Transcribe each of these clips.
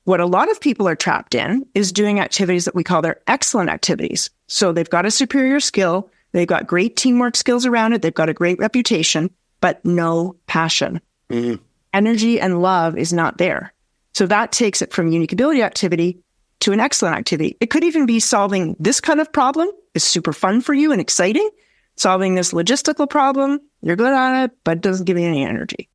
What a lot of people are trapped in is doing activities that we call their excellent activities. So they've got a superior skill, they've got great teamwork skills around it, they've got a great reputation, but no passion. Energy and love is not there. So that takes it from unique ability activity to an excellent activity. It could even be solving this kind of problem is super fun for you and exciting. Solving this logistical problem, you're good at it, but it doesn't give you any energy.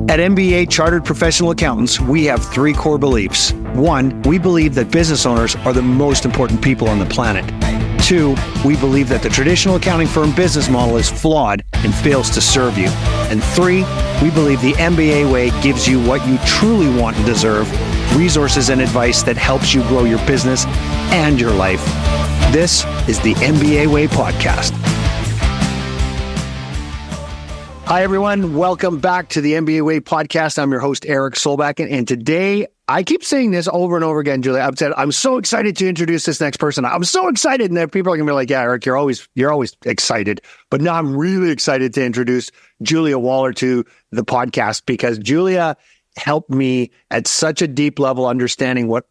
At MBA Chartered Professional Accountants, we have 3 core beliefs. 1, we believe that business owners are the most important people on the planet. 2, we believe that the traditional accounting firm business model is flawed and fails to serve you. And 3, we believe the MBA way gives you what you truly want and deserve, resources and advice that helps you grow your business and your life. This is the MBA Way Podcast. Hi, everyone. Welcome back to the MBA Way Podcast. I'm your host, Eric Solback. And today, I keep saying this over and over again, Julia. I've said, I'm so excited to introduce this next person. I'm so excited. And then people are going to be like, yeah, Eric, you're always excited. But now I'm really excited to introduce Julia Waller to the podcast because Julia helped me at such a deep level understanding what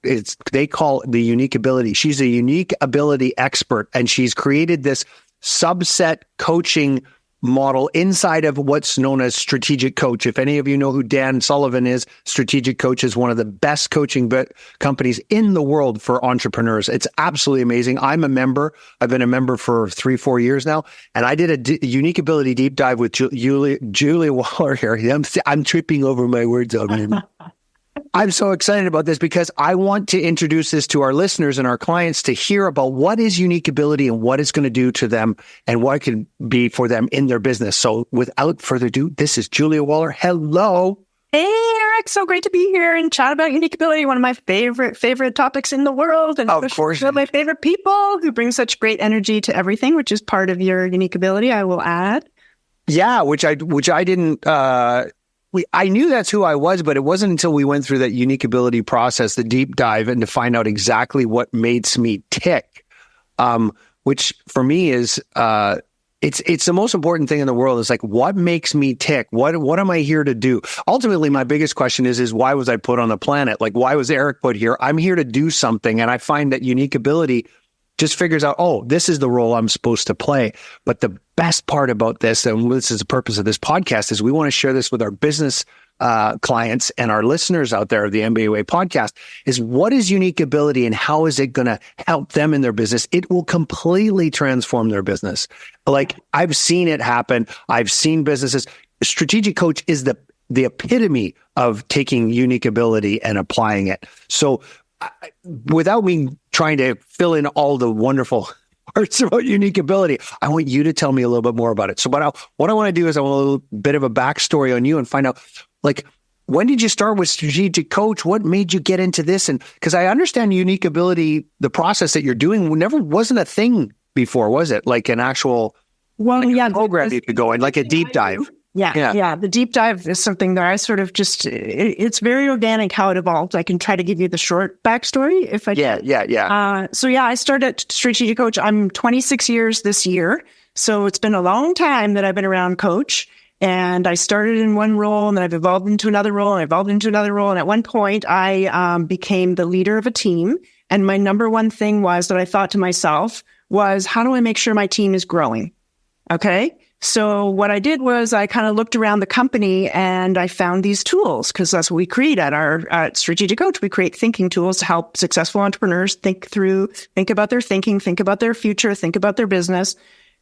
they call the unique ability. She's a unique ability expert, and she's created this subset coaching model inside of what's known as Strategic Coach. If any of you know who Dan Sullivan is, Strategic Coach is one of the best coaching companies in the world for entrepreneurs. It's absolutely amazing. I'm a member. I've been a member for 3-4 years now, and I did a unique ability deep dive with Julia Waller here. I'm tripping over my words already. I'm so excited about this because I want to introduce this to our listeners and our clients to hear about what is unique ability and what it's going to do to them and what it can be for them in their business. So without further ado, this is Julia Waller. Hello. Hey, Eric. So great to be here and chat about unique ability, one of my favorite topics in the world. And of course, one of my favorite people who bring such great energy to everything, which is part of your unique ability, I will add. Yeah, which I didn't... I knew that's who I was, but it wasn't until we went through that unique ability process, the deep dive, and to find out exactly what makes me tick, which for me is it's the most important thing in the world. It's like, what makes me tick? What am I here to do? Ultimately, my biggest question is why was I put on the planet? Like, why was Eric put here? I'm here to do something, and I find that unique ability just figures out, oh, this is the role I'm supposed to play. But the best part about this, and this is the purpose of this podcast, is we want to share this with our business clients and our listeners out there of the MBA Way podcast, is what is unique ability and how is it going to help them in their business? It will completely transform their business. Like, I've seen it happen. I've seen businesses. Strategic Coach is the epitome of taking unique ability and applying it. So without me trying to fill in all the wonderful parts about unique ability, I want you to tell me a little bit more about it. So what I want to do is I want a little bit of a backstory on you and find out, like, when did you start with Strategic Coach? What made you get into this? And because I understand unique ability, the process that you're doing wasn't a thing before, was it? Like an actual program you could go in, like a deep dive. Yeah. The deep dive is something that I sort of it's very organic how it evolved. I can try to give you the short backstory if I can. Yeah. I started Strategic Coach. I'm 26 years this year. So it's been a long time that I've been around Coach. And I started in one role, and then I've evolved into another role, and I evolved into another role. And at one point, I became the leader of a team. And my number one thing was that I thought to myself was, how do I make sure my team is growing? Okay. So what I did was I kind of looked around the company and I found these tools, because that's what we create at Strategic Coach. We create thinking tools to help successful entrepreneurs think about their thinking, think about their future, think about their business,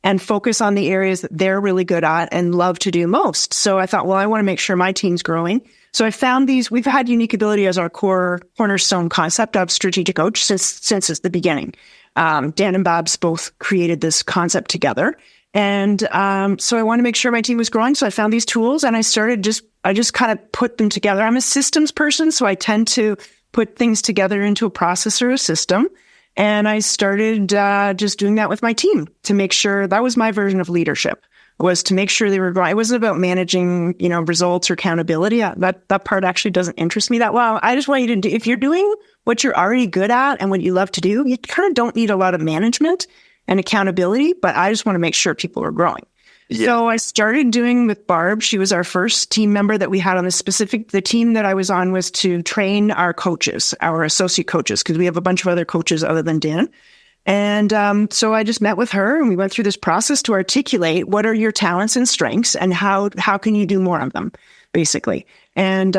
and focus on the areas that they're really good at and love to do most. So I thought, well, I want to make sure my team's growing. So I found these. We've had unique ability as our core cornerstone concept of Strategic Coach since it's the beginning. Dan and Babs both created this concept together. And so I wanted to make sure my team was growing. So I found these tools and I just kind of put them together. I'm a systems person, so I tend to put things together into a process or a system. And I started just doing that with my team to make sure that was my version of leadership, was to make sure they were growing. It wasn't about managing, results or accountability. That part actually doesn't interest me that well. I just want you to do, if you're doing what you're already good at and what you love to do, you kind of don't need a lot of management and accountability, but I just want to make sure people are growing. So I started doing with Barb. She was our first team member that we had on the team that I was on was to train our coaches, our associate coaches, because we have a bunch of other coaches other than Dan. And so I just met with her and we went through this process to articulate what are your talents and strengths and how can you do more of them, basically. And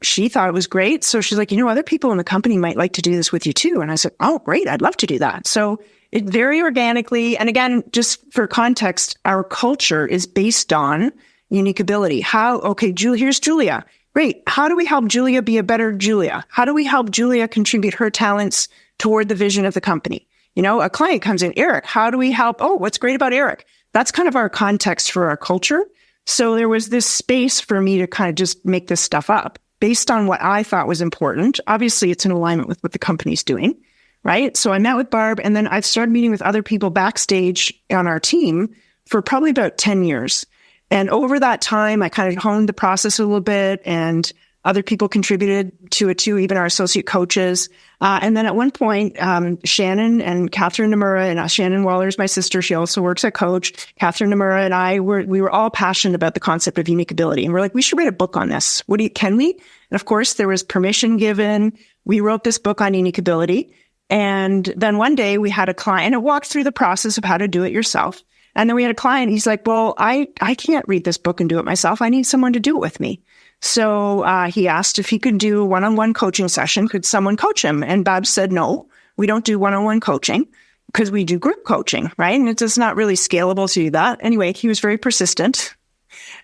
she thought it was great. So she's like, other people in the company might like to do this with you too. And I said, oh, great. I'd love to do that. So it very organically, and again, just for context, our culture is based on unique ability. Here's Julia. Great. How do we help Julia be a better Julia? How do we help Julia contribute her talents toward the vision of the company? A client comes in, Eric, how do we help? Oh, what's great about Eric? That's kind of our context for our culture. So there was this space for me to kind of just make this stuff up based on what I thought was important. Obviously, it's in alignment with what the company's doing, right? So I met with Barb and then I started meeting with other people backstage on our team for probably about 10 years. And over that time, I kind of honed the process a little bit and other people contributed to it too, even our associate coaches. And then at one point, Shannon and Catherine Nomura, and Shannon Waller is my sister. She also works at Coach. Catherine Nomura and I we were all passionate about the concept of unique ability. And we're like, we should write a book on this. Can we? And of course, there was permission given. We wrote this book on unique ability. And then one day we had a client, and it walked through the process of how to do it yourself. And then we had a client. He's like, well, I can't read this book and do it myself. I need someone to do it with me. So he asked if he could do a one-on-one coaching session. Could someone coach him? And Babs said, no, we don't do one-on-one coaching because we do group coaching, right? And it's just not really scalable to do that. Anyway, he was very persistent.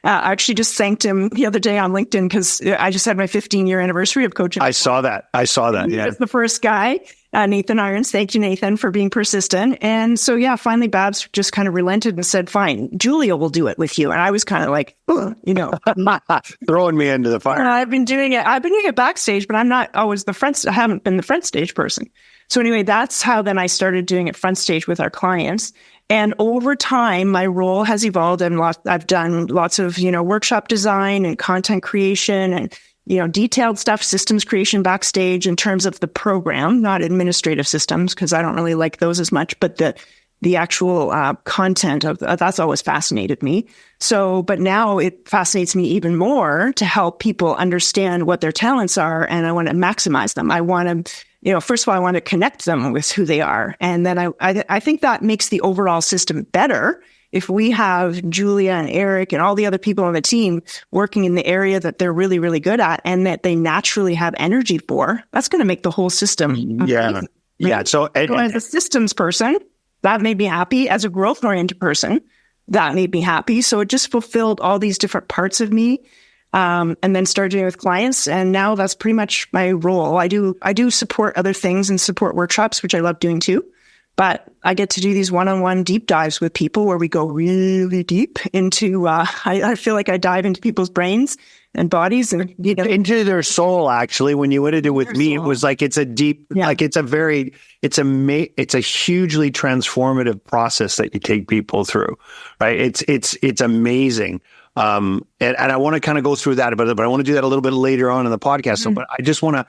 I actually just thanked him the other day on LinkedIn because I just had my 15-year anniversary of coaching. I saw that. Yeah. He was the first guy. Nathan Irons. Thank you, Nathan, for being persistent. And so, finally, Babs just kind of relented and said, fine, Julia will do it with you. And I was kind of like, throwing me into the fire. I've been doing it backstage, but I'm not always I haven't been the front stage person. So anyway, that's how then I started doing it front stage with our clients. And over time, my role has evolved and I've done lots of, workshop design and content creation and, detailed stuff, systems creation backstage in terms of the program, not administrative systems, because I don't really like those as much, but the actual content of that's always fascinated me. So, but now it fascinates me even more to help people understand what their talents are. And I want to maximize them. I want to, first of all, I want to connect them with who they are. And then I think that makes the overall system better. If we have Julia and Eric and all the other people on the team working in the area that they're really, really good at and that they naturally have energy for, that's going to make the whole system. Yeah. Yeah. So as a systems person, that made me happy. As a growth-oriented person, that made me happy. So it just fulfilled all these different parts of me. And then started doing it with clients. And now that's pretty much my role. I do support other things and support workshops, which I love doing too. But I get to do these one-on-one deep dives with people where we go really deep into, I feel like I dive into people's brains and bodies and, into their soul. Actually, when you would have did it with me, it was like, it's a deep, like it's a hugely transformative process that you take people through, right? It's amazing. And I want to kind of go through that, but I want to do that a little bit later on in the podcast. So, but I just want to,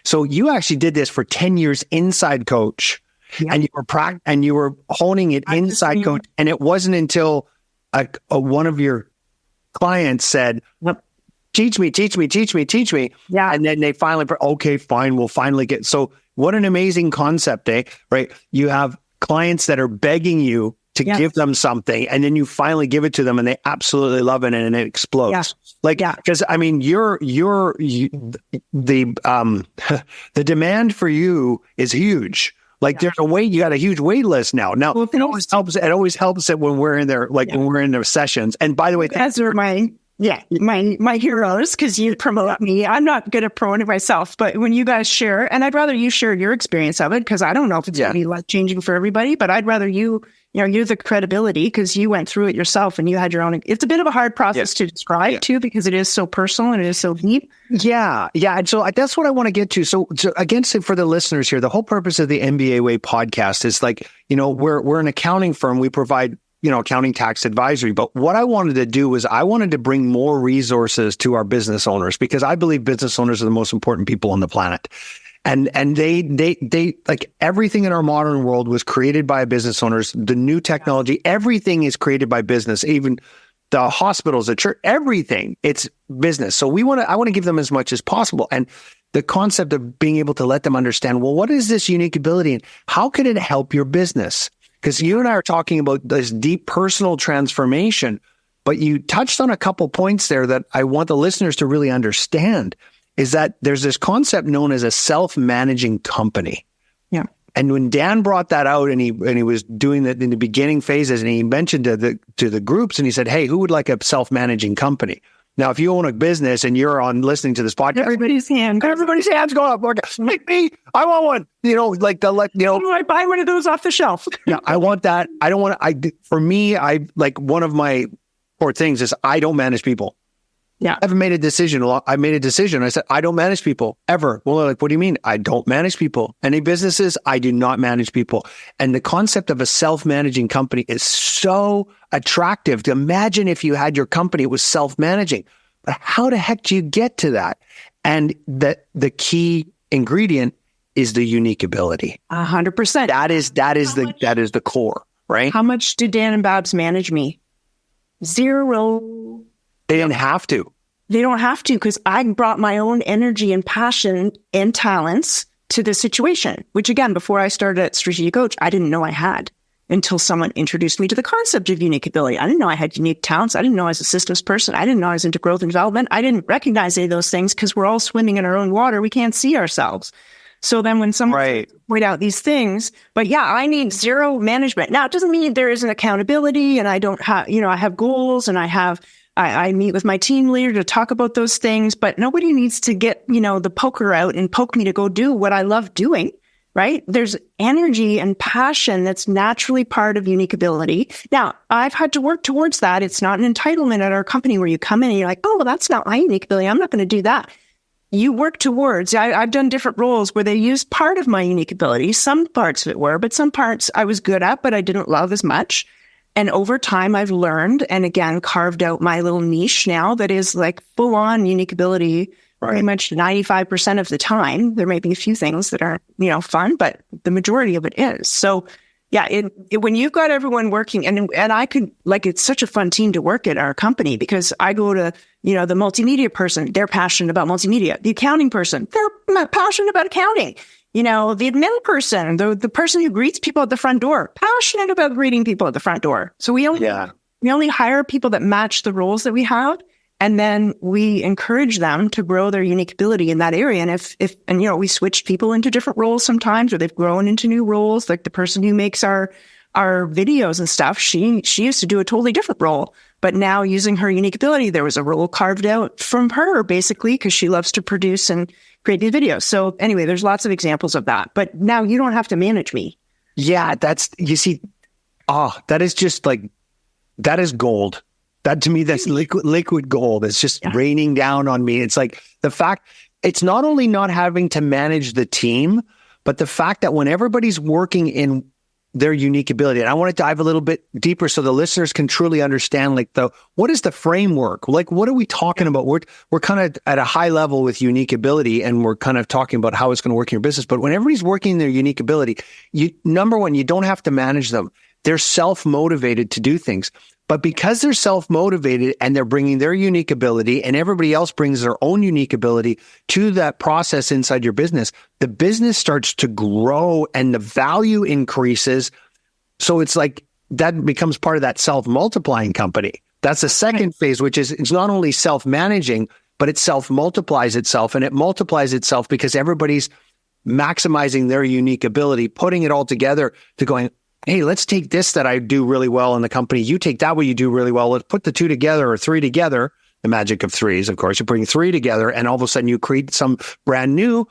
so you actually did this for 10 years inside Coach. Yeah. And you were honing it inside Coach, and it wasn't until one of your clients said, "Teach me." Yeah, and then they finally, okay, fine, we'll finally get. So, what an amazing concept, eh? Right? You have clients that are begging you to give them something, and then you finally give it to them, and they absolutely love it, and it explodes. Yeah. Because I mean, the demand for you is huge. Like there's you got a huge wait list now. Now it always helps. It always helps it when we're in there, when we're in their sessions. And by the way, as are my heroes, because you promote me. I'm not good at promoting myself, but when you guys share, and I'd rather you share your experience of it, because I don't know if it's going to be life changing for everybody, but I'd rather you're the credibility because you went through it yourself and you had your own. It's a bit of a hard process to describe too, because it is so personal and it is so deep. Yeah. And so that's what I want to get to. So again, for the listeners here, the whole purpose of the MBA Way podcast is like, we're an accounting firm. We provide, accounting tax advisory. But what I wanted to do was I wanted to bring more resources to our business owners, because I believe business owners are the most important people on the planet. And they like everything in our modern world was created by business owners. The new technology, everything is created by business, even the hospitals, the church, everything. It's business. So I want to give them as much as possible. And the concept of being able to let them understand, well, what is this unique ability and how could it help your business? Because you and I are talking about this deep personal transformation, but you touched on a couple points there that I want the listeners to really understand. Is that there's this concept known as a self-managing company. Yeah. And when Dan brought that out and he was doing that in the beginning phases and he mentioned to the groups and he said, hey, who would like a self-managing company? Now, if you own a business and you're on listening to this podcast, everybody's hands go up. Like me, I want one. How do I buy one of those off the shelf? Yeah, I want that. I don't want to, for me, I like one of my core things is I don't manage people. Yeah. I made a decision. I said, I don't manage people ever. Well, they're like, what do you mean? I don't manage people. Any businesses, I do not manage people. And the concept of a self-managing company is so attractive to imagine if you had your company, it was self-managing. But how the heck do you get to that? And the key ingredient is the unique ability. 100%. That is the core, right? How much do Dan and Babs manage me? 0. They didn't have to. They don't have to because I brought my own energy and passion and talents to the situation, which again, before I started at Strategic Coach, I didn't know I had until someone introduced me to the concept of unique ability. I didn't know I had unique talents. I didn't know I was a systems person. I didn't know I was into growth and development. I didn't recognize any of those things because we're all swimming in our own water. We can't see ourselves. So then when someone point out these things, but yeah, I need 0 management. Now, it doesn't mean there isn't accountability and I don't have, I have goals and I meet with my team leader to talk about those things, but nobody needs to get, the poker out and poke me to go do what I love doing, right? There's energy and passion that's naturally part of unique ability. Now, I've had to work towards that. It's not an entitlement at our company where you come in and you're like, oh, well, that's not my unique ability. I'm not going to do that. You work towards, I've done different roles where they used part of my unique ability. Some parts of it were, but some parts I was good at, but I didn't love as much. And over time, I've learned and again, carved out my little niche now that is like full on unique ability pretty much 95% of the time. There may be a few things that aren't, fun, but the majority of it is. So yeah, when you've got everyone working and I could it's such a fun team to work at our company because I go to, the multimedia person, they're passionate about multimedia. The accounting person, they're passionate about accounting. The admin person, the person who greets people at the front door, passionate about greeting people at the front door. So we only hire people that match the roles that we have. And then we encourage them to grow their unique ability in that area. And we switch people into different roles sometimes, or they've grown into new roles. Like the person who makes our videos and stuff, she used to do a totally different role. But now using her unique ability, there was a role carved out from her basically because she loves to produce and create these videos. So anyway, there's lots of examples of that. But now you don't have to manage me. Yeah, that is just that is gold. That to me, that's liquid gold. It's just raining down on me. It's like the fact, it's not only not having to manage the team, but the fact that when everybody's working in their unique ability, and I want to dive a little bit deeper so the listeners can truly understand what is the framework? Like, what are we talking about? We're kind of at a high level with unique ability and we're kind of talking about how it's going to work in your business. But when everybody's working in their unique ability, number one, you don't have to manage them. They're self-motivated to do things. But because they're self-motivated and they're bringing their unique ability and everybody else brings their own unique ability to that process inside your business, the business starts to grow and the value increases. So it's like that becomes part of that self-multiplying company. That's the second phase, which is it's not only self-managing, but it self-multiplies itself. And it multiplies itself because everybody's maximizing their unique ability, putting it all together to going, hey, let's take this that I do really well in the company. You take that what you do really well. Let's put the 2 together or 3 together. The magic of threes, of course. You bring 3 together and all of a sudden you create some brand new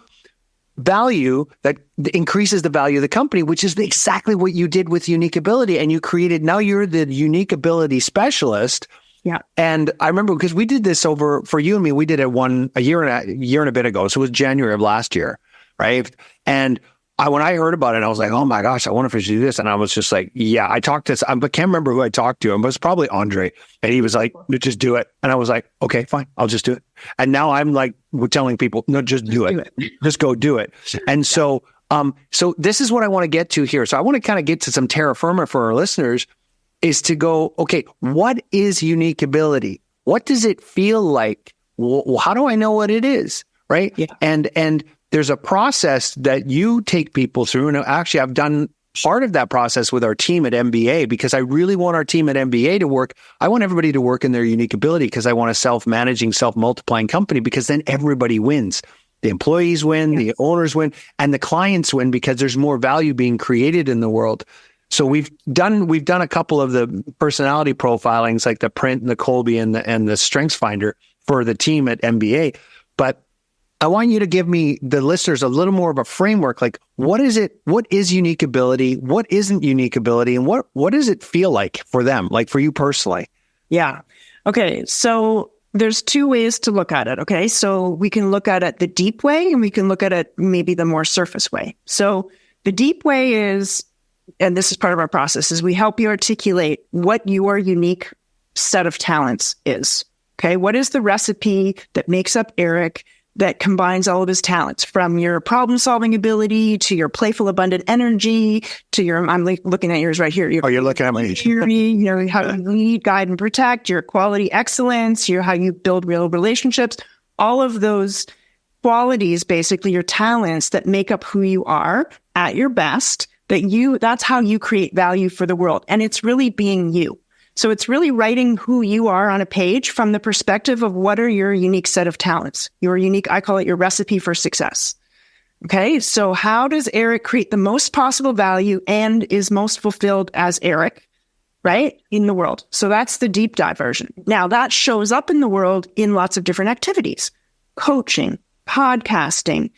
value that increases the value of the company, which is exactly what you did with unique ability. And you created, now you're the unique ability specialist. Yeah. And I remember because we did this for you and me, we did it a year and a bit ago. So it was January of last year, right? And when I heard about it, I was like, oh my gosh, I wonder if I should do this. And I was just like, yeah, I talked to, I can't remember who I talked to. It was probably Andre. And he was like, no, just do it. And I was like, okay, fine, I'll just do it. And now I'm like, we're telling people, no, just do it. Just go do it. And so this is what I want to get to here. So I want to kind of get to some terra firma for our listeners, is to go, okay, what is unique ability? What does it feel like? How do I know what it is? Right. Yeah. And there's a process that you take people through. And actually, I've done part of that process with our team at MBA, because I really want our team at MBA to work. I want everybody to work in their unique ability, because I want a self-managing, self-multiplying company, because then everybody wins. The employees win, the owners win, and the clients win, because there's more value being created in the world. So we've done a couple of the personality profilings, like the Print and the Colby and the Strengths Finder for the team at MBA. But I want you to give me, the listeners, a little more of a framework. Like, what is it? What is unique ability? What isn't unique ability? And what does it feel like for them? Like for you personally? Yeah. Okay. So there's two ways to look at it. Okay. So we can look at it the deep way, and we can look at it maybe the more surface way. So the deep way is, and this is part of our process, is we help you articulate what your unique set of talents is. Okay. What is the recipe that makes up Eric, that combines all of his talents, from your problem-solving ability to your playful, abundant energy to your, I'm looking at yours right here. You're looking at my theory, how you lead, guide, and protect, your quality excellence, how you build real relationships, all of those qualities, basically your talents that make up who you are at your best, that's how you create value for the world. And it's really being you. So it's really writing who you are on a page from the perspective of what are your unique set of talents, your unique, I call it your recipe for success. Okay. So how does Eric create the most possible value and is most fulfilled as Eric, right, in the world? So that's the deep dive version. Now that shows up in the world in lots of different activities, coaching, podcasting,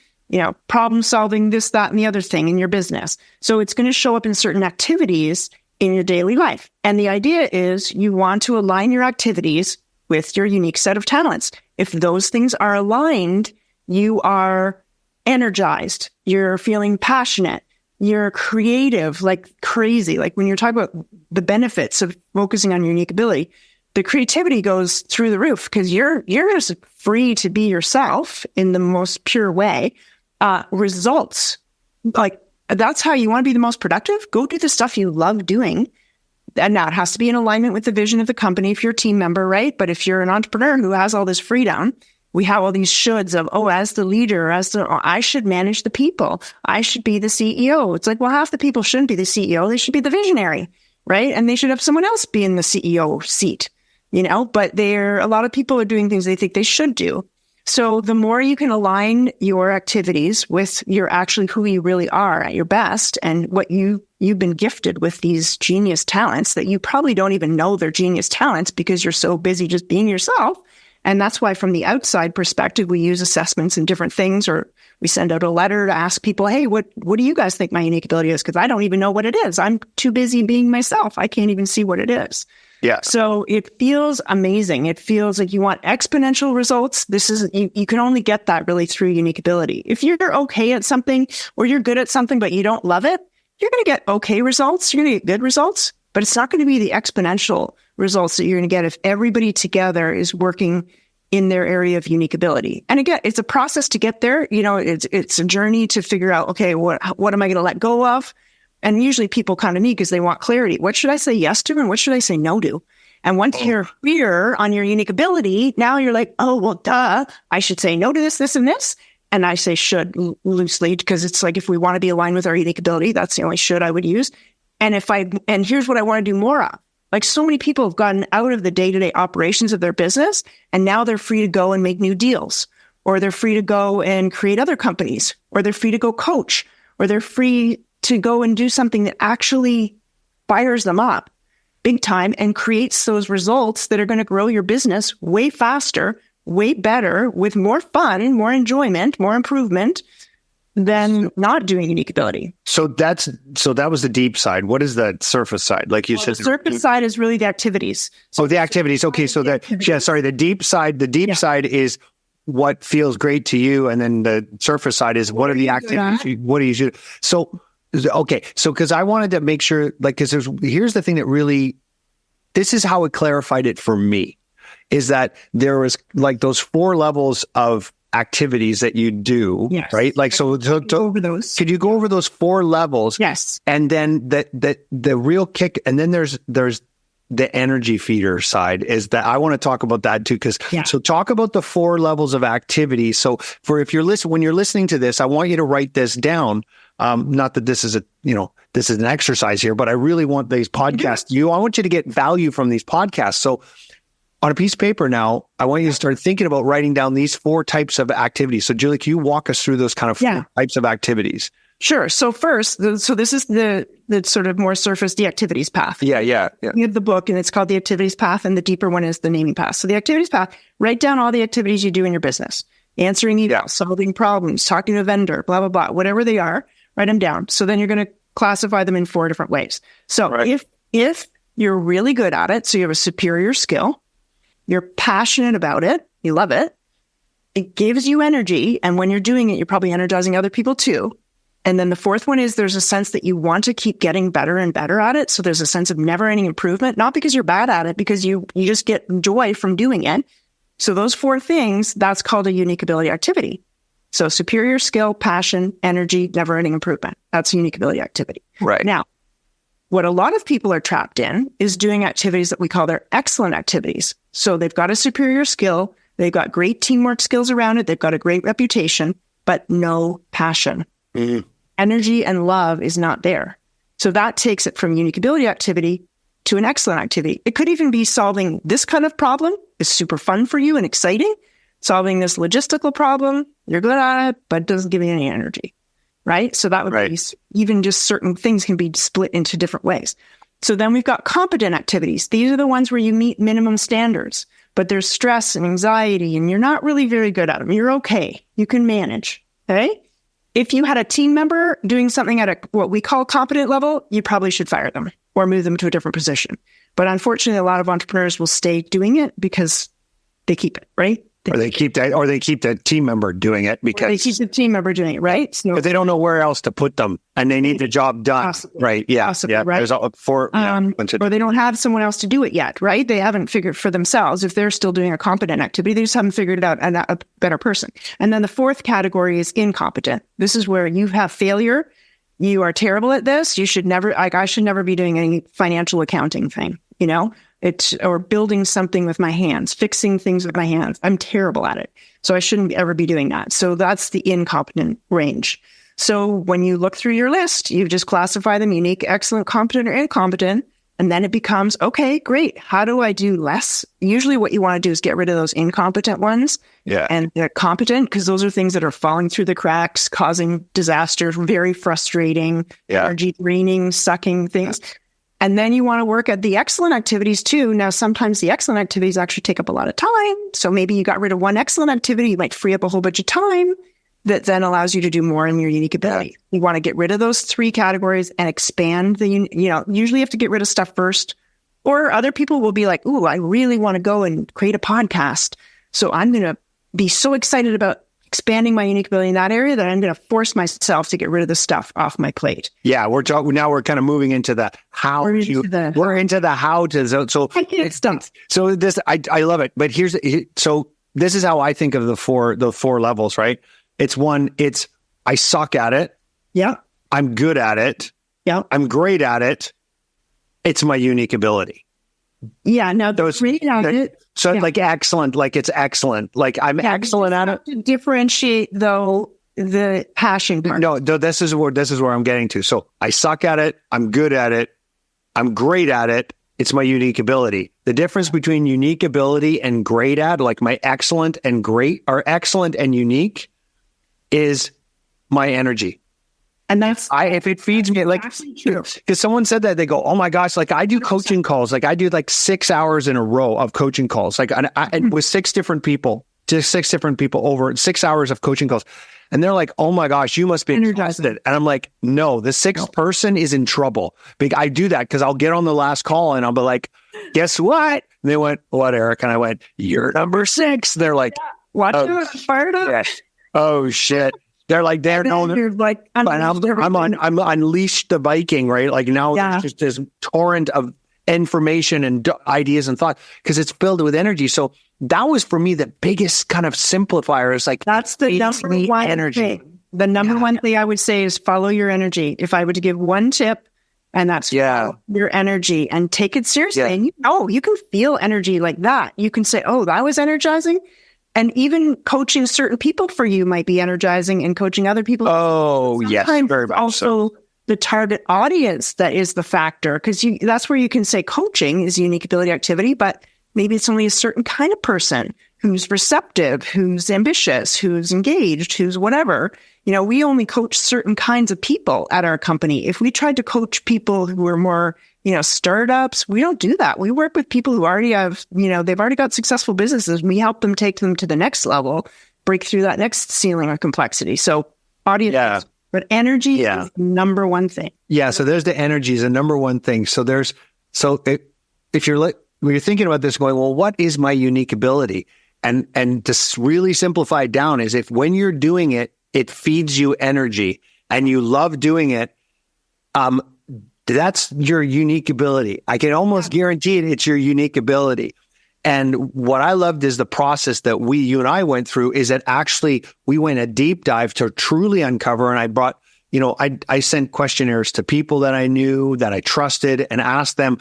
problem solving, this, that, and the other thing in your business. So it's going to show up in certain activities in your daily life. And the idea is you want to align your activities with your unique set of talents. If those things are aligned, you are energized, you're feeling passionate, you're creative, like crazy. Like when you're talking about the benefits of focusing on your unique ability, the creativity goes through the roof, because you're just free to be yourself in the most pure way. Results, like, that's how you want to be the most productive. Go do the stuff you love doing. And now it has to be in alignment with the vision of the company if you're a team member, right? But if you're an entrepreneur who has all this freedom, we have all these shoulds of, as the leader, I should manage the people. I should be the CEO. It's like, well, half the people shouldn't be the CEO. They should be the visionary, right? And they should have someone else be in the CEO seat, but a lot of people are doing things they think they should do. So the more you can align your activities with actually who you really are at your best, and what you've been gifted with, these genius talents that you probably don't even know they're genius talents because you're so busy just being yourself. And that's why from the outside perspective, we use assessments and different things, or we send out a letter to ask people, hey, what do you guys think my unique ability is? Because I don't even know what it is. I'm too busy being myself. I can't even see what it is. Yeah. So it feels amazing. It feels like you want exponential results. You can only get that really through unique ability. If you're okay at something, or you're good at something, but you don't love it, you're going to get okay results. You're going to get good results, but it's not going to be the exponential results that you're going to get if everybody together is working in their area of unique ability. And again, it's a process to get there. It's a journey to figure out, okay, what am I going to let go of? And usually people come to me because they want clarity. What should I say yes to and what should I say no to? And once you're clear on your unique ability, now you're like, oh, well, duh, I should say no to this, this, and this. And I say should loosely, because it's like, if we want to be aligned with our unique ability, that's the only should I would use. And here's what I want to do more of. Like, so many people have gotten out of the day-to-day operations of their business, and now they're free to go and make new deals, or they're free to go and create other companies, or they're free to go coach, or they're free to go and do something that actually fires them up big time and creates those results that are going to grow your business way faster, way better, with more fun, more enjoyment, more improvement than not doing unique ability. So that was the deep side. What is the surface side? Like you said, the surface side is really the activities. So the activities. Okay. So the deep side is what feels great to you, and then the surface side is what are the activities? What do you do? So, okay. So, because I wanted to make sure, like, because here's the thing that really, this is how it clarified it for me, is that there was like those 4 levels of activities that you do, yes. right? Like, so go over those. Could you go over those 4 levels? Yes. And then the real kick, and then there's the energy feeder side, is that I want to talk about that too. So talk about the 4 levels of activity. So when you're listening to this, I want you to write this down. Not that this is this is an exercise here, but I really want these podcasts. I want you to get value from these podcasts. So on a piece of paper now, I want you to start thinking about writing down these 4 types of activities. So Julie, can you walk us through those kind of 4 types of activities? Sure. So first, this is the sort of more surface, the activities path. Yeah. You have the book, and it's called the activities path, and the deeper one is the naming path. So the activities path, write down all the activities you do in your business: answering emails, solving problems, talking to a vendor, blah, blah, blah, whatever they are, write them down. So then you're going to classify them in 4 different ways. So if you're really good at it, so you have a superior skill, you're passionate about it, you love it, it gives you energy, and when you're doing it, you're probably energizing other people too. And then the 4th one is there's a sense that you want to keep getting better and better at it. So there's a sense of never-ending improvement, not because you're bad at it, because you just get joy from doing it. So those 4 things, that's called a unique ability activity. So superior skill, passion, energy, never-ending improvement. That's a unique ability activity. Right. Now, what a lot of people are trapped in is doing activities that we call their excellent activities. So they've got a superior skill, they've got great teamwork skills around it, they've got a great reputation, but no passion. Mm-hmm. Energy and love is not there. So that takes it from unique ability activity to an excellent activity. It could even be solving this kind of problem is super fun for you and exciting. Solving this logistical problem, you're good at it, but it doesn't give you any energy, right? So that would be even just certain things can be split into different ways. So then we've got competent activities. These are the ones where you meet minimum standards, but there's stress and anxiety and you're not really very good at them. You're okay. You can manage, okay? If you had a team member doing something at what we call competent level, you probably should fire them or move them to a different position. But unfortunately, a lot of entrepreneurs will stay doing it because they keep it, right? They keep the team member doing it because they keep the team member doing it, right? So, but they don't know where else to put them, and they need the job done, possibly, right? Yeah, possibly, yeah. Right. There's or they don't have someone else to do it yet, right? They haven't figured for themselves if they're still doing a competent activity. They just haven't figured it out, and a better person. And then the 4th category is incompetent. This is where you have failure. You are terrible at this. You should never, I should never be doing any financial accounting thing, or building something with my hands, fixing things with my hands. I'm terrible at it. So I shouldn't ever be doing that. So that's the incompetent range. So when you look through your list, you just classify them unique, excellent, competent, or incompetent. And then it becomes, okay, great. How do I do less? Usually what you want to do is get rid of those incompetent ones. Yeah. And they're competent because those are things that are falling through the cracks, causing disasters, very frustrating, energy draining, sucking things. And then you want to work at the excellent activities too. Now, sometimes the excellent activities actually take up a lot of time. So maybe you got rid of one excellent activity, you might free up a whole bunch of time that then allows you to do more in your unique ability. Yeah. You want to get rid of those 3 categories and expand usually you have to get rid of stuff first. Or other people will be like, ooh, I really want to go and create a podcast. So I'm going to be so excited about expanding my unique ability in that area that I'm going to force myself to get rid of the stuff off my plate. Yeah, we're kind of moving into the how. We're into the how to. So I get stumped. So this, I love it. But so this is how I think of the 4 levels, right? It's I suck at it. Yeah. I'm good at it. Yeah. I'm great at it. It's my unique ability. Yeah. Now great at it. So like excellent, like it's excellent. Like I'm excellent at it. To differentiate though the passion part. No, this is where I'm getting to. So I suck at it. I'm good at it. I'm great at it. It's my unique ability. The difference between unique ability and great at, like my excellent and great, or excellent and unique, is my energy. And if it feeds me, like, because someone said that, they go, oh my gosh, like I do coaching calls, like I do like 6 hours in a row of coaching calls, like and with 6 different people, just 6 different people over 6 hours of coaching calls. And they're like, oh my gosh, you must be exhausted. And I'm like, no, the 6th person is in trouble. I do that because I'll get on the last call and I'll be like, guess what? And they went, what, Eric? And I went, you're number 6. They're like, Watch out, fired up. Yes. Oh shit. They're like, You're like, I'm unleashed the Viking, right? Like now there's just this torrent of information and ideas and thought because it's filled with energy. So that was for me the biggest kind of simplifier. Is like, that's the number one energy. Thing. The number one thing I would say is follow your energy. If I were to give one tip, and that's follow your energy and take it seriously. And you can feel energy like that. You can say, oh, that was energizing. And even coaching certain people for you might be energizing, and coaching other people. Oh, yes, very much also the target audience that is the factor, because that's where you can say coaching is a unique ability activity, but maybe it's only a certain kind of person who's receptive, who's ambitious, who's engaged, who's whatever. We only coach certain kinds of people at our company. If we tried to coach people who are more, startups, we don't do that. We work with people who already have, they've already got successful businesses. We help them take them to the next level, break through that next ceiling of complexity. So audience, but energy is the number one thing. Yeah. So there's the energy is the number one thing. If you're when you're thinking about this going, well, what is my unique ability? And to really simplify it down is if when you're doing it, it feeds you energy and you love doing it, that's your unique ability. I can almost guarantee it's your unique ability. And what I loved is the process that you and I went through is that actually we went a deep dive to truly uncover. And I brought, I sent questionnaires to people that I knew, that I trusted, and asked them,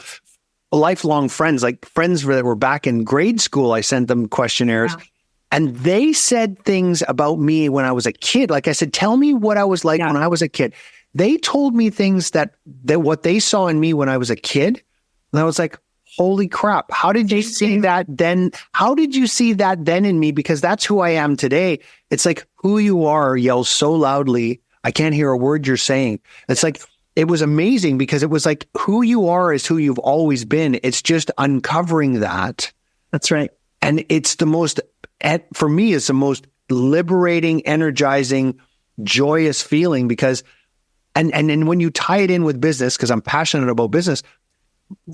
lifelong friends, like friends that were back in grade school. I sent them questionnaires. Wow. And they said things about me when I was a kid. Like I said, tell me what I was like when I was a kid. They told me things that what they saw in me when I was a kid. And I was like, holy crap. How did you see that then? How did you see that then in me? Because that's who I am today. It's like who you are yells so loudly. I can't hear a word you're saying. It's like, it was amazing because it was like who you are is who you've always been. It's just uncovering that. That's right. And it's for me, it's the most liberating, energizing, joyous feeling because, and when you tie it in with business, because I'm passionate about business,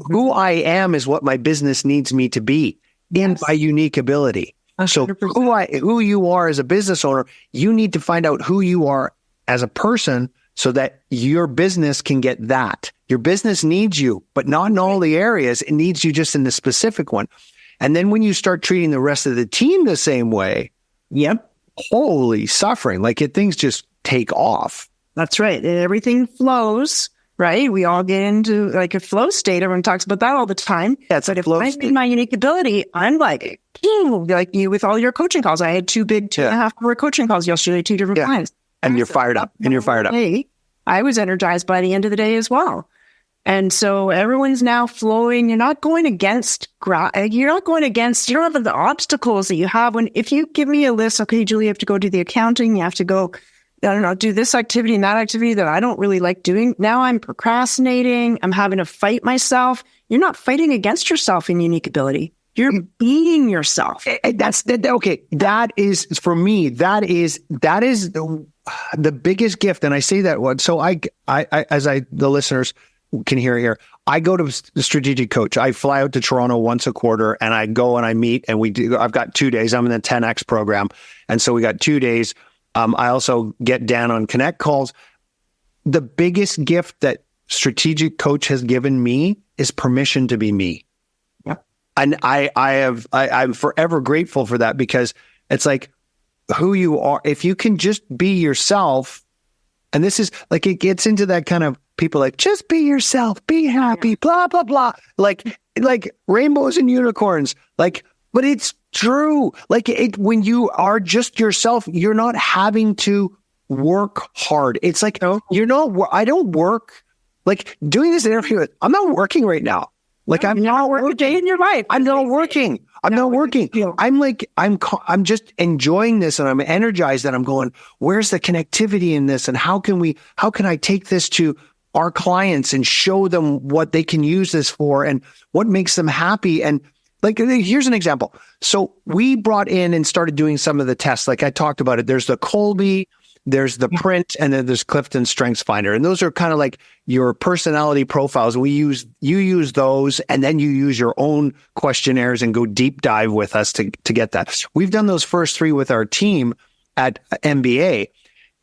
who I am is what my business needs me to be in my unique ability. 100%. So who you are as a business owner, you need to find out who you are as a person so that your business can get that. Your business needs you, but not in all the areas. It needs you just in the specific one. And then when you start treating the rest of the team the same way, holy suffering, things just take off. That's right. And everything flows, right? We all get into a flow state. Everyone talks about that all the time. That's but if I need my unique ability, I'm like you with all your coaching calls. I had 2 big 2.5-hour coaching calls yesterday, 2 different clients. And you're fired up. I was energized by the end of the day as well. And so everyone's now flowing. You're not going against, you don't have the obstacles that you have if you give me a list, okay, Julie, you have to go do the accounting. You have to go, do this activity and that activity that I don't really like doing. Now I'm procrastinating. I'm having to fight myself. You're not fighting against yourself in unique ability. You're beating yourself. Okay. That is, for me, that is the biggest gift. And I say that one. So the listeners can hear here, I go to the strategic coach. I fly out to Toronto once a quarter and I go and I meet and I've got 2 days. I'm in the 10X program. And so we got 2 days. I also get Dan on Connect calls. The biggest gift that strategic coach has given me is permission to be me. And I'm forever grateful for that because it's like who you are. If you can just be yourself, and this is like, it gets into that kind of people like, just be yourself, be happy, blah, blah, blah. Like rainbows and unicorns, but it's true. When you are just yourself, you're not having to work hard. It's like, I don't work doing this interview. I'm not working right now. I'm not working a day in your life. I'm not working. I'm not working. I'm just enjoying this and I'm energized and I'm going, where's the connectivity in this? And how can I take this to our clients and show them what they can use this for and what makes them happy? And here's an example. So we brought in and started doing some of the tests. Like I talked about it. There's the Colby, there's the print, and then there's Clifton Strengths Finder. And those are kind of like your personality profiles. You use those, and then you use your own questionnaires and go deep dive with us to get that. We've done those first 3 with our team at MBA.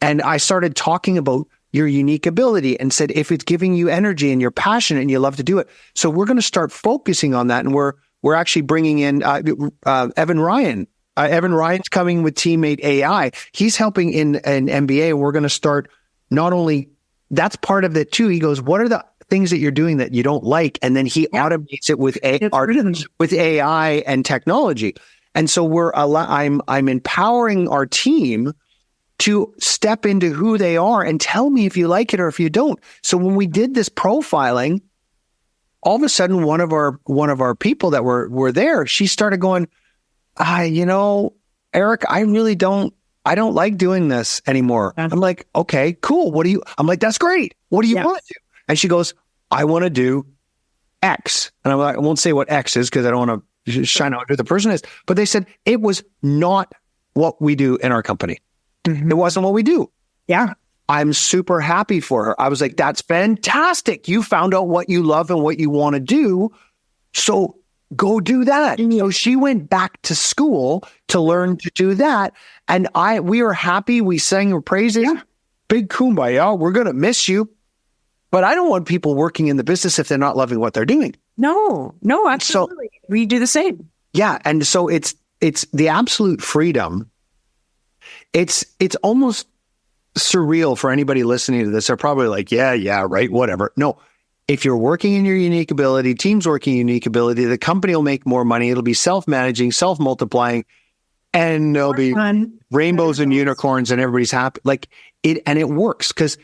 And I started talking about your unique ability and said, if it's giving you energy and you're passionate and you love to do it. So we're going to start focusing on that. And we're actually bringing in Evan Ryan. Evan Ryan's coming with Teammate AI. He's helping in an MBA. We're going to start not only, that's part of it too. He goes, what are the things that you're doing that you don't like? And then he automates it with AI and technology. And so I'm empowering our team to step into who they are and tell me if you like it or if you don't. So when we did this profiling, all of a sudden one of our people that were there, she started going, Eric, I don't like doing this anymore. I'm like, okay, cool. I'm like, that's great. What do you want to do? And she goes, I want to do X. And I'm like, I won't say what X is because I don't want to shine out who the person is. But they said it was not what we do in our company. Mm-hmm. It wasn't what we do. Yeah. I'm super happy for her. I was like, that's fantastic. You found out what you love and what you want to do. So go do that. She went back to school to learn to do that. And we were happy. We sang her praises. Yeah. Big kumbaya. We're going to miss you. But I don't want people working in the business if they're not loving what they're doing. No, absolutely. So, we do the same. Yeah. And so it's the absolute freedom. It's almost surreal for anybody listening to this. They're probably like, yeah, right, whatever. No, if you're working in your unique ability, team's working in unique ability, the company will make more money. It'll be self-managing, self-multiplying, and there'll be rainbows and unicorns and everybody's happy. And it works. Because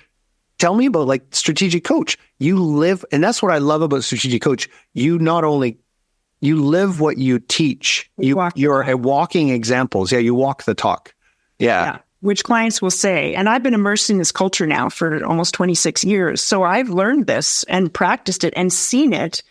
tell me about Strategic Coach. You live, and that's what I love about Strategic Coach. You live what you teach. You're a walking examples. Yeah, you walk the talk. Yeah. Which clients will say, and I've been immersed in this culture now for almost 26 years. So I've learned this and practiced it and seen it.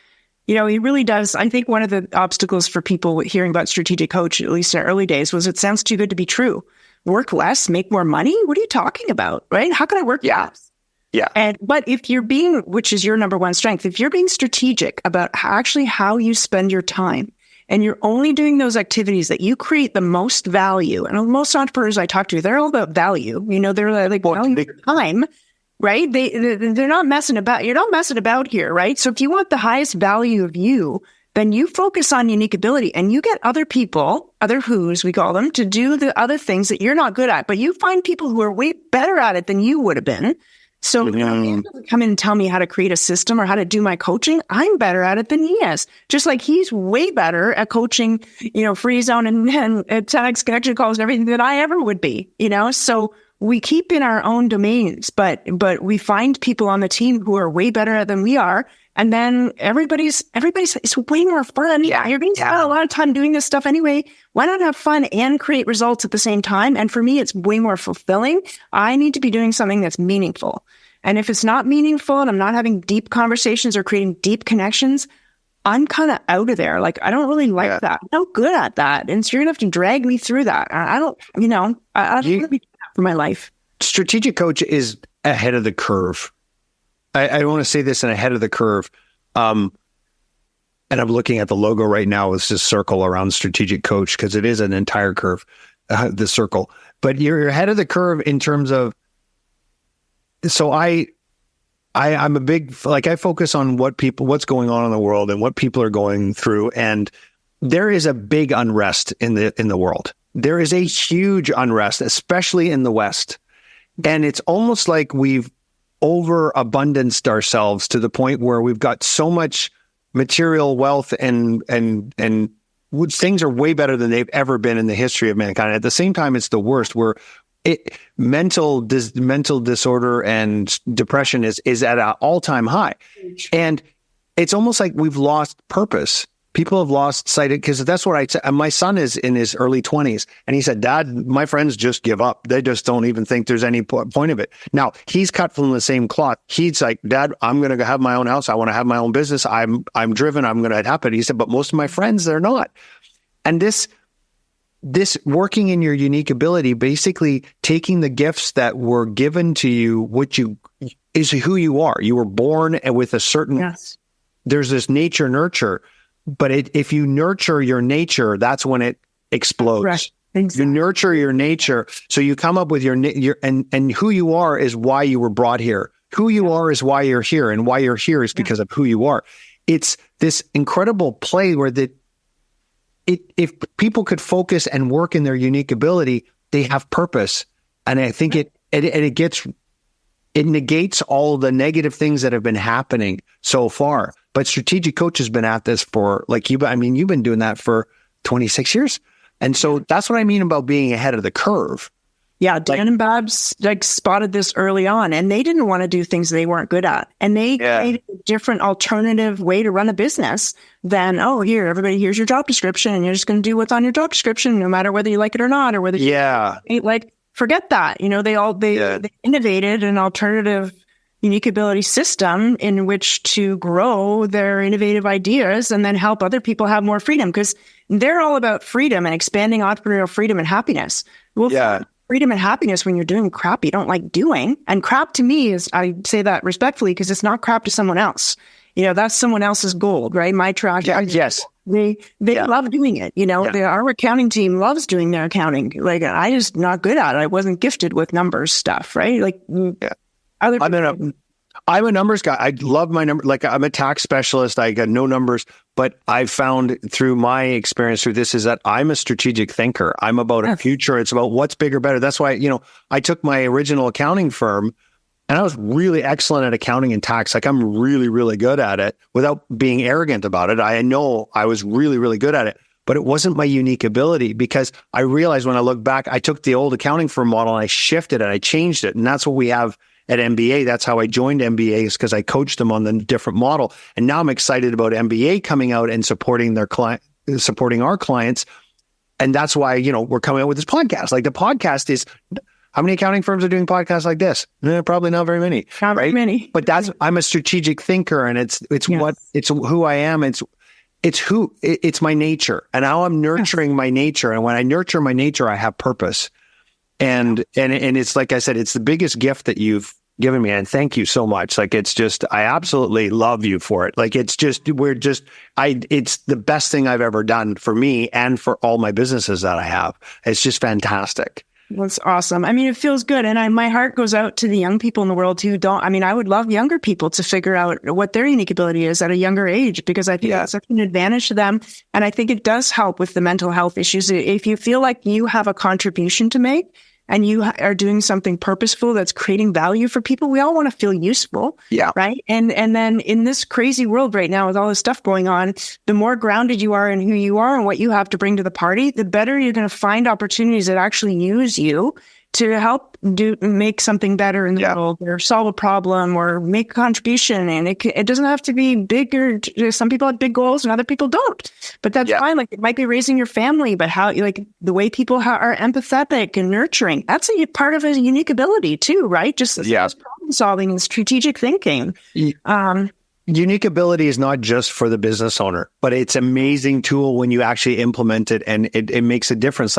It really does. I think one of the obstacles for people hearing about Strategic Coach, at least in our early days, was it sounds too good to be true. Work less, make more money? What are you talking about, right? How can I work less? Yeah. But if you're which is your number one strength, if you're being strategic about how you spend your time, and you're only doing those activities that you create the most value. And most entrepreneurs I talk to, they're all about value. They're like value for time, right? They're not messing about. You're not messing about here, right? So if you want the highest value of you, then you focus on unique ability and you get other people, other who's we call them, to do the other things that you're not good at. But you find people who are way better at it than you would have been. So he doesn't come in and tell me how to create a system or how to do my coaching. I'm better at it than he is. Just like he's way better at coaching, free zone and 10x connection calls and everything than I ever would be, So we keep in our own domains, but we find people on the team who are way better than we are. And then everybody's it's way more fun. Yeah, you're going to spend a lot of time doing this stuff anyway. Why not have fun and create results at the same time? And for me, it's way more fulfilling. I need to be doing something that's meaningful. And if it's not meaningful and I'm not having deep conversations or creating deep connections, I'm kind of out of there. I don't really like that. I'm not good at that. And so you're going to have to drag me through that. I don't want to be doing that for my life. Strategic Coach is ahead of the curve. I want to say this in ahead of the curve. And I'm looking at the logo right now. It's this circle around Strategic Coach because it is an entire curve, the circle. But you're ahead of the curve in terms of, so I'm a big, I focus on what's going on in the world and what people are going through. And there is a big unrest in the world. There is a huge unrest, especially in the West. And it's almost like we've overabundanced ourselves to the point where we've got so much material wealth and things are way better than they've ever been in the history of mankind. At the same time, it's the worst. Mental disorder and depression is at an all-time high. And it's almost like we've lost purpose. People have lost sight of, because that's what I said. My son is in his early 20s, and he said, Dad, my friends just give up. They just don't even think there's any point of it. Now, he's cut from the same cloth. He's like, Dad, I'm going to have my own house. I want to have my own business. I'm driven. I'm going to happen. He said, but most of my friends, they're not. And this working in your unique ability, basically taking the gifts that were given to you, which is who you are. You were born with a certain, Yes. There's this nature nurture, but if you nurture your nature, that's when it explodes. Right. Exactly. You nurture your nature. So you come up with your and who you are is why you were brought here. Who you are is why you're here, and why you're here is because of who you are. It's this incredible play where if people could focus and work in their unique ability, they have purpose. And I think it negates all the negative things that have been happening so far. But Strategic Coach has been at this for you've been doing that for 26 years. And so that's what I mean about being ahead of the curve. Yeah, Dan and Babs spotted this early on, and they didn't want to do things they weren't good at. And they created a different alternative way to run a business than, everybody, here's your job description, and you're just going to do what's on your job description, no matter whether you like it or not, or whether forget that. They innovated an alternative unique ability system in which to grow their innovative ideas and then help other people have more freedom, because they're all about freedom and expanding entrepreneurial freedom and happiness. Freedom and happiness when you're doing crap you don't like doing. And crap to me is, I say that respectfully, because it's not crap to someone else. That's someone else's gold, right? My trash. Yes. They love doing it. Our accounting team loves doing their accounting. I just not good at it. I wasn't gifted with numbers stuff, right? I'm a numbers guy. I love my number. I'm a tax specialist. I got no numbers, but I found through my experience through this is that I'm a strategic thinker. I'm about a future. It's about what's bigger, better. That's why, I took my original accounting firm and I was really excellent at accounting and tax. I'm really, really good at it without being arrogant about it. I know I was really, really good at it, but it wasn't my unique ability, because I realized when I look back, I took the old accounting firm model and I shifted it. I changed it. And that's what we have at MBA. That's how I joined MBA, is because I coached them on the different model. And now I'm excited about MBA coming out and supporting supporting our clients. And that's why, we're coming out with this podcast. The podcast is, how many accounting firms are doing podcasts like this? Probably not very many. Not very many. But I'm a strategic thinker, and it's who I am. It's my nature, and how I'm nurturing my nature. And when I nurture my nature, I have purpose. And it's like I said, it's the biggest gift that you've given me. And thank you so much. It's just, I absolutely love you for it. It's the best thing I've ever done for me and for all my businesses that I have. It's just fantastic. That's awesome. It feels good. And my heart goes out to the young people in the world who don't, I would love younger people to figure out what their unique ability is at a younger age, because I think it's such an advantage to them. And I think it does help with the mental health issues. If you feel like you have a contribution to make, and you are doing something purposeful that's creating value for people, we all want to feel useful. Yeah. Right. And then in this crazy world right now with all this stuff going on, the more grounded you are in who you are and what you have to bring to the party, the better you're going to find opportunities that actually use you to help make something better in the world, or solve a problem, or make a contribution. And it doesn't have to be big, or some people have big goals and other people don't, but that's fine. It might be raising your family, but how, the way people are empathetic and nurturing, that's a part of a unique ability too, right? Just problem solving and strategic thinking. Unique ability is not just for the business owner, but it's an amazing tool when you actually implement it, and it makes a difference.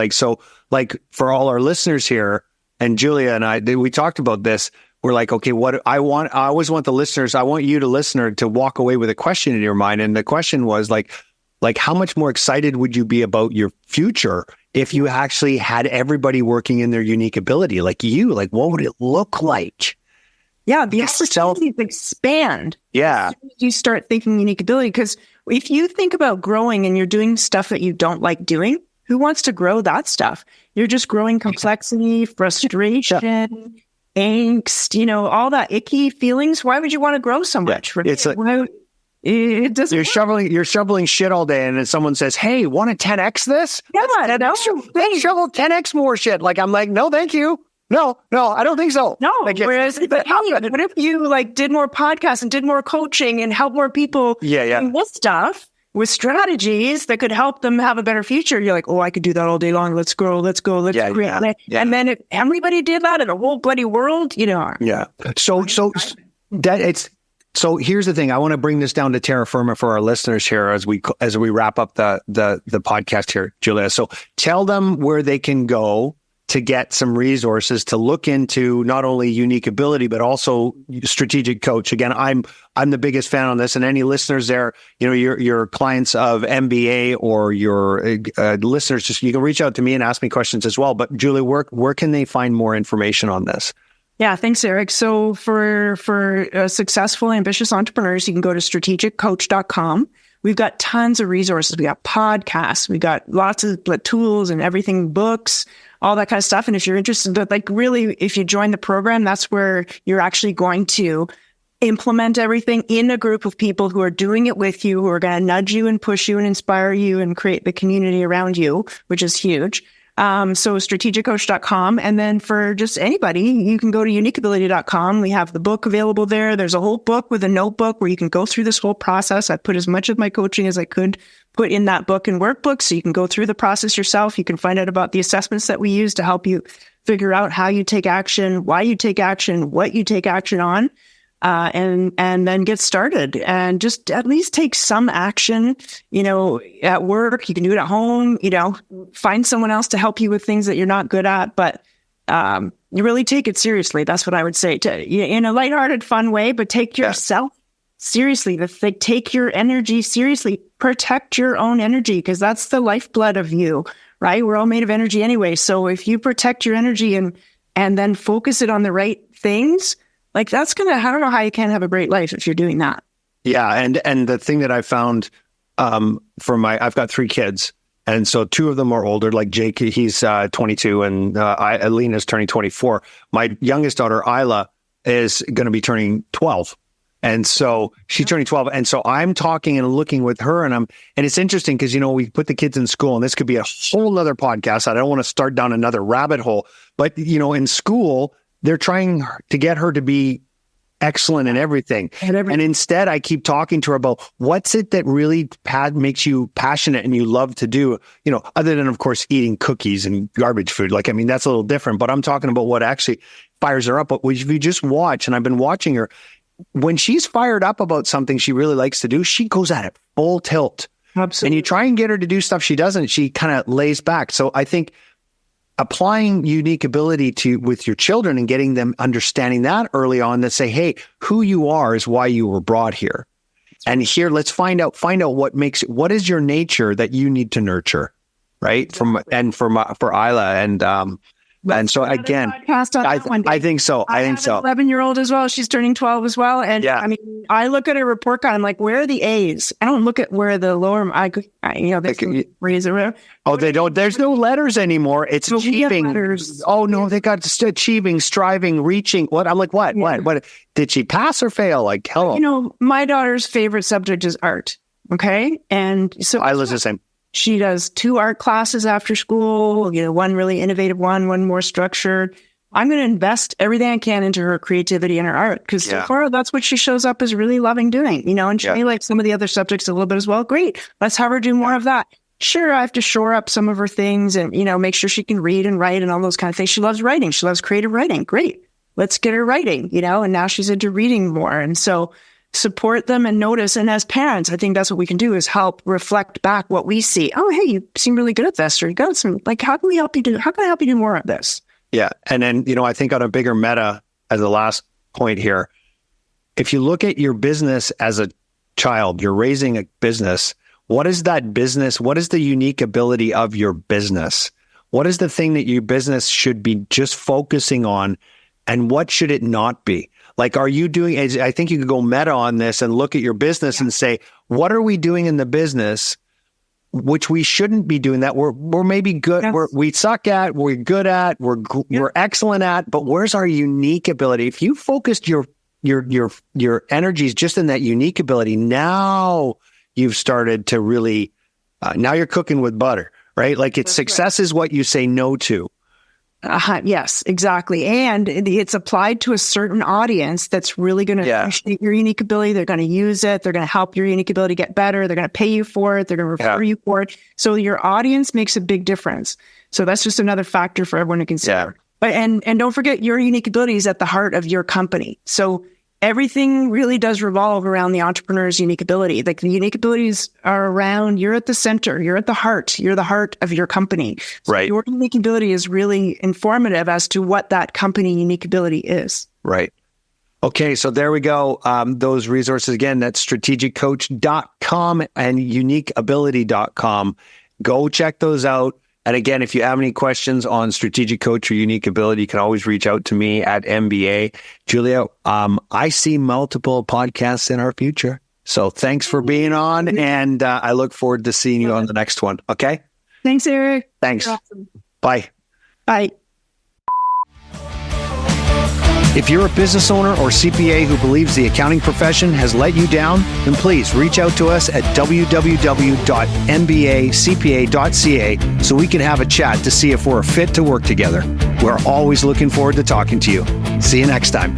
For all our listeners here, and Julia and I, we talked about this. We're okay, I always want the listeners, I want you, the listener, to walk away with a question in your mind. And the question was how much more excited would you be about your future if you actually had everybody working in their unique ability? What would it look like? Yeah, the opportunities expand. Yeah. As soon as you start thinking unique ability, because if you think about growing and you're doing stuff that you don't like doing, who wants to grow that stuff? You're just growing complexity, frustration, angst, all that icky feelings. Why would you want to grow so much? It doesn't. You're shoveling shit all day, and then someone says, "Hey, want to 10x this?" Yeah, no. They shovel 10x more shit. I'm like, no, thank you. No, I don't think so. No. Whereas, what if you did more podcasts and did more coaching and help more people with stuff, with strategies that could help them have a better future? You're like, I could do that all day long. Let's grow. Let's create. Yeah. And then if everybody did that in the whole bloody world, Yeah. So So here's the thing. I want to bring this down to terra firma for our listeners here as we wrap up the podcast here, Julia. So tell them where they can go to get some resources to look into not only unique ability, but also strategic coach. Again, I'm the biggest fan on this, and any listeners there, your clients of MBA or your listeners, just you can reach out to me and ask me questions as well. But Julie, where can they find more information on this? Yeah, thanks, Eric. So for successful, ambitious entrepreneurs, you can go to strategiccoach.com. We've got tons of resources. We got podcasts. We got lots of tools and everything, books, all that kind of stuff. And if you're interested, really, if you join the program, that's where you're actually going to implement everything in a group of people who are doing it with you, who are going to nudge you and push you and inspire you and create the community around you, which is huge. So strategiccoach.com. And then for just anybody, you can go to uniqueability.com. We have the book available there. There's a whole book with a notebook where you can go through this whole process. I put as much of my coaching as I could put in that book and workbook. So you can go through the process yourself. You can find out about the assessments that we use to help you figure out how you take action, why you take action, what you take action on. And then get started and just at least take some action, at work. You can do it at home, find someone else to help you with things that you're not good at, but, you really take it seriously. That's what I would say in a lighthearted, fun way, but take yourself seriously. Take your energy seriously, protect your own energy, because that's the lifeblood of you, right? We're all made of energy anyway. So if you protect your energy and then focus it on the right things, I don't know how you can't have a great life if you're doing that. Yeah. And the thing that I found, I've got 3 kids. And so 2 of them are older, like Jake, he's 22 and Alina's turning 24. My youngest daughter, Isla, is going to be turning 12. And so she's turning 12. And so I'm talking and looking with her and it's interesting because, we put the kids in school and this could be a whole nother podcast. I don't want to start down another rabbit hole, but in school, they're trying to get her to be excellent in everything. And instead, I keep talking to her about what's it that really makes you passionate and you love to do, other than, of course, eating cookies and garbage food. That's a little different, but I'm talking about what actually fires her up. But if you just watch, and I've been watching her, when she's fired up about something she really likes to do, she goes at it full tilt. Absolutely. And you try and get her to do stuff she doesn't, she kind of lays back. So I think applying unique ability with your children and getting them understanding that early on, that say, hey, who you are is why you were brought here. And here, let's find out what is your nature that you need to nurture, right? Exactly. For Isla and so again, I think so. I think so. 11-year-old as well. She's turning 12 as well. And I look at her report card. I'm like, where are the A's? I don't look at where the lower, raise around. Oh, they don't. There's no letters anymore. It's achieving. Oh no, they got achieving, striving, reaching. What? I'm like, what? Yeah. What? Did she pass or fail? Like, hello. My daughter's favorite subject is art. Okay, and so Isla's the same. She does 2 art classes after school, one really innovative one more structured. I'm going to invest everything I can into her creativity and her art because so far that's what she shows up as really loving doing, and she may like some of the other subjects a little bit as well. Great. Let's have her do more of that. Sure, I have to shore up some of her things and, make sure she can read and write and all those kind of things. She loves writing. She loves creative writing. Great. Let's get her writing, and now she's into reading more. And so support them and notice. And as parents, I think that's what we can do is help reflect back what we see. Oh, hey, you seem really good at this, or you got some, how can I help you do more of this? Yeah. And then, I think on a bigger meta as the last point here, if you look at your business as a child, you're raising a business. What is that business? What is the unique ability of your business? What is the thing that your business should be just focusing on? And what should it not be? Are you doing, I think you could go meta on this and look at your business and say, what are we doing in the business, which we shouldn't be doing that we're maybe good, we suck at, we're good at, we're excellent at, but where's our unique ability? If you focused your energies just in that unique ability, now you've started to really, now you're cooking with butter, right? Success is what you say no to. Yes, exactly. And it's applied to a certain audience that's really going to appreciate your unique ability. They're going to use it. They're going to help your unique ability get better. They're going to pay you for it. They're going to refer you for it. So your audience makes a big difference. So that's just another factor for everyone to consider. But and don't forget, your unique ability is at the heart of your company. So everything really does revolve around the entrepreneur's unique ability. Like the unique abilities are around, you're at the center, you're at the heart, you're the heart of your company. So Right. your unique ability is really informative as to what that company unique ability is. Right. Okay, so there we go. Those resources again, that's strategiccoach.com and uniqueability.com. Go check those out. And again, if you have any questions on Strategic Coach or Unique Ability, you can always reach out to me at MBA. Julia, I see multiple podcasts in our future. So thanks for being on, and I look forward to seeing you on the next one. Okay? Thanks, Eric. Thanks. You're awesome. Bye. Bye. If you're a business owner or CPA who believes the accounting profession has let you down, then please reach out to us at www.mbacpa.ca so we can have a chat to see if we're a fit to work together. We're always looking forward to talking to you. See you next time.